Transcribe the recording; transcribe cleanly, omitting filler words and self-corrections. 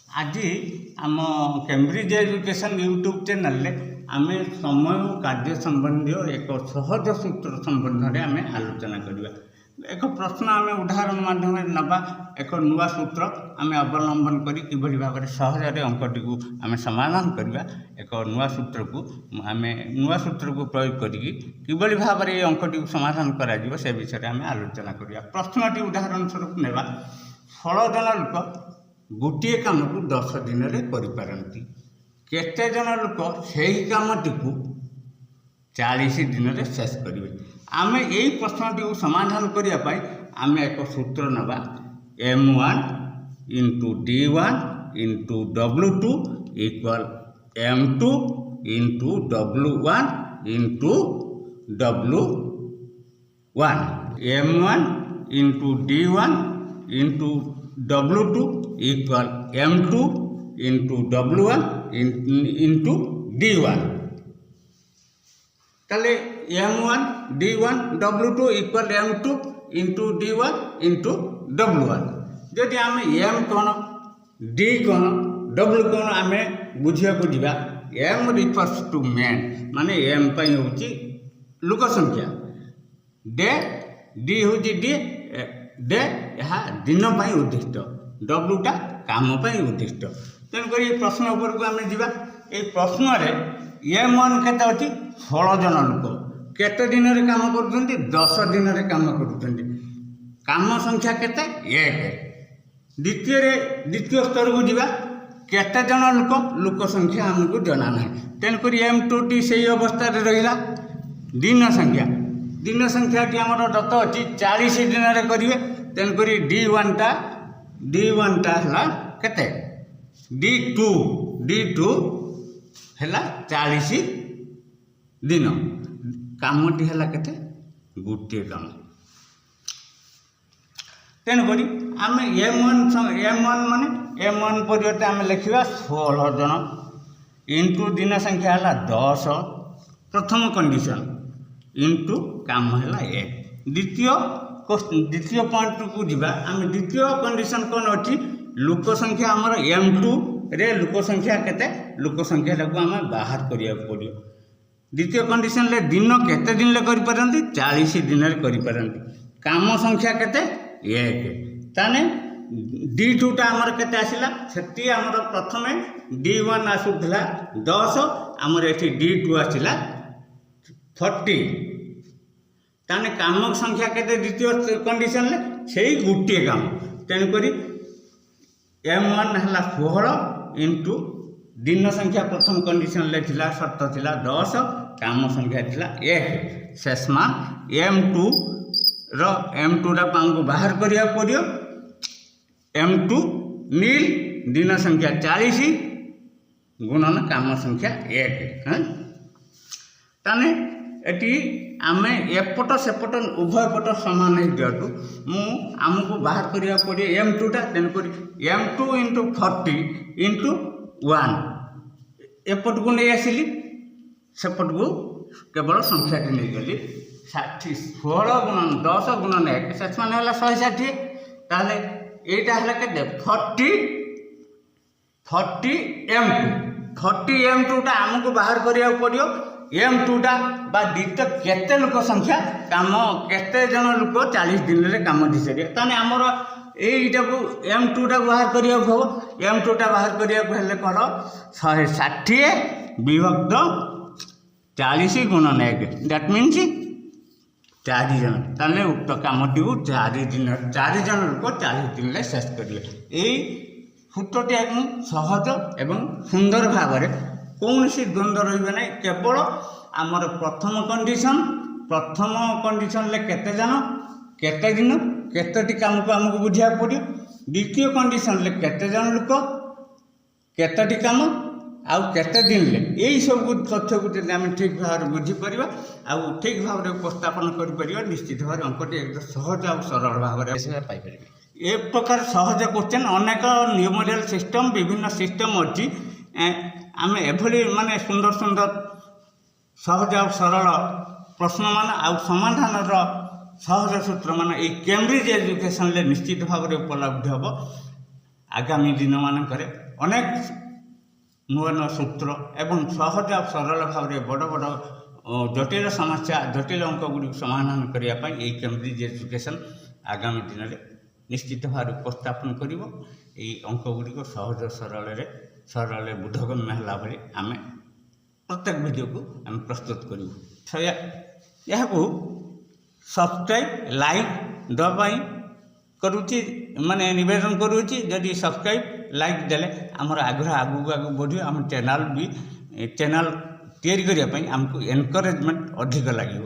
आज आम Cambridge education YouTube channel आम समय और कार्य संबंधी एक सहज सूत्र संबंध में आम आलोचना करवा। एक प्रश्न आम उदाहरण माध्यम नवा एक नुआ सूत्र आम अवलंबन करी किभली भाव सहज अंकटी को आम समाधान करवा। एक नुआ सूत्र को आम नुआ सूत्र को प्रयोग करी किभली भाव ये अंकटी को समाधान करा से विषय आम आलोचना करवा। प्रश्नटी उदाहरण स्वरूप नेबा 16 जन लोक गोटे काम को 10 दिन में करिपारंती, केते जन लोक सही कामटी को 40 दिन में शेष करेंगे। आम यही प्रश्नटी को समाधान करने आम एक सूत्र नवा M1 into D1 into W2 equal M2 into W1 into W1। M1 into D1 into W2 equal M2 into W1 into D1। ताले M1 D1 W2 equal M2 into D1 into W1। जदि आम M कौन D कौन W कौन आम बुझा जा M refers to man माने M पाई होची लोक संख्या, डे D होची डे यह दिन पाई उद्दिष्ट, W टा काम पाई उद्दिष्ट। तेणुक प्रश्न उपर को आम जा प्रश्न M1 केते अच्छी 16 जन लोक केते दिन रे काम करुछंती 10 दिन रे काम करुछंती, काम संख्या केते 1। द्वितीय स्तर को जीवा केते जन लोक संख्या हमको जना ना। तेणुक M2 टी से अवस्था रहा। दिन संख्या टी आमर दत्त अच्छी 40 दिन रे करिवे। तेणुक D1 टा है केते D2 है 40 दिन, कामटी है केते गोटे काम। तेणुक आम M1 माने M1 परिवर्ते आम लिखा 16 जन इंटू दिन संख्या है 10 प्रथम कंडीशन इंटू काम है 1। द्वितीय पॉइंट को जीवा आम द्वितीय कंडीशन कौन अच्छी लोक संख्या आमर M2 रे लोक संख्या केते लोक संख्या को आम बाहर करिया पड़ियो। द्वितीय कंडीशन ले दिन केते दिन ले करि परंती 40 दिन रे करि परंती, काम संख्या केते 1। ताने D2 टा आमर केते आसिला सेती आमर प्रथमे D1 आसुथला 10 आमर एठी D2 आसिला 40। ताने काम संख्या केते द्वितीय कंडीशन ले सेही गोटे काम। तेणुक M1 है 16 इंटू दिन संख्या प्रथम कंडीशन ले थिला शर्त थिला 10, काम संख्या थिला 1। शेषमा M2 को बाहर करिया पड़ियो। M2 नील दिन संख्या 40 गुणन काम संख्या 1। ताने एटी आमे एपट सेपट उभय पट सामान ही दियतु आमको बाहर करिया पड़े M2 टा। तेणुक M2 इंटू 40 इंटू 1 एपट को नहीं आसिली, सेपट को केवल संख्या टी नहीं गली 16 गुणन 10 गुणन 1 शेष मान है 160। ताले एटा है केते 40 M2 टा आमको बाहर करिया पड़ियो। M2 टा बा द्वितीय केते लोक संख्या काम केते जन लोक 40 दिन रे काम दी सके। ताने हमर एटा को M2 टा बाहर करिया हो। M2 टा बाहर करिया हेले कोन 160 विभक्त 40 गुणन 1 दैट मीन्स 4 जन। ताने उक्त कामटी को 4 जन लोक 40 दिन रे शेष करिवे। एई सूत्रटी एकदम सहज एवं सुंदर भाव में कौन सी द्वंद्व रही ना। केवल आमर प्रथम कंडीशन ले केते जन केते दिन केतोटी काम को आमको बुझा पड़ो। द्वितीय कंडीशन ले केते जन लोक केतोटी काम आउ केते दिन ले यही सब तथ्य को जब आम ठीक भाव में बुझीपर आउ ठीक भाव में उपस्थापन कर निश्चित भाव अंकटी एकदम सहज और सरल भाव में पाइपर। ए प्रकार सहज क्वेश्चन अनेक न्यू मॉडल सिस्टम विभिन्न सिस्टम अच्छी आम एभली माने सुंदर सुंदर सहज और सरल प्रश्न मान आ समाधान सहज सूत्र मान कैम्ब्रिज एजुकेशन ले निश्चित भाव में उपलब्ध हम। ଆଗାମୀ ଦିନମାନଙ୍କରେ ଅନେକ ନୂଆ ନୂଆ ସୂତ୍ର ଏବଂ ସହଜ ଆଉ ସରଳ ଭାବରେ ବଡ଼ ବଡ଼ ଜଟିଳ ସମସ୍ୟା ଜଟିଳ ଅଙ୍କଗୁଡ଼ିକୁ ସମାଧାନ କରିବା ପାଇଁ ଏହି କେମ୍ବ୍ରିଜ୍ ଏଜୁକେସନ୍ ଆଗାମୀ ଦିନରେ ନିଶ୍ଚିତ ଭାବରେ ଉପସ୍ଥାପନ କରିବ। ଏହି ଅଙ୍କଗୁଡ଼ିକ ସହଜ ସରଳରେ ବୋଧଗମ୍ୟ ହେଲା ଭଳି ଆମେ ପ୍ରତ୍ୟେକ ଭିଡ଼ିଓକୁ ଆମେ ପ୍ରସ୍ତୁତ କରିବୁ। ଏହାକୁ ସବସ୍କ୍ରାଇବ୍ ଲାଇକ୍ ଦେବା ପାଇଁ କରୁଛି ମାନେ ନିବେଦନ କରୁଛି। ଯଦି ସବସ୍କ୍ରାଇବ୍ ଲାଇକ୍ ଦେଲେ ଆମର ଆଗ୍ରହ ଆଗକୁ ବଢ଼ିବ। ଆମ ଚ୍ୟାନେଲ୍ ତିଆରି କରିବା ପାଇଁ ଆମକୁ ଏନକରେଜମେଣ୍ଟ ଅଧିକ ଲାଗିବ।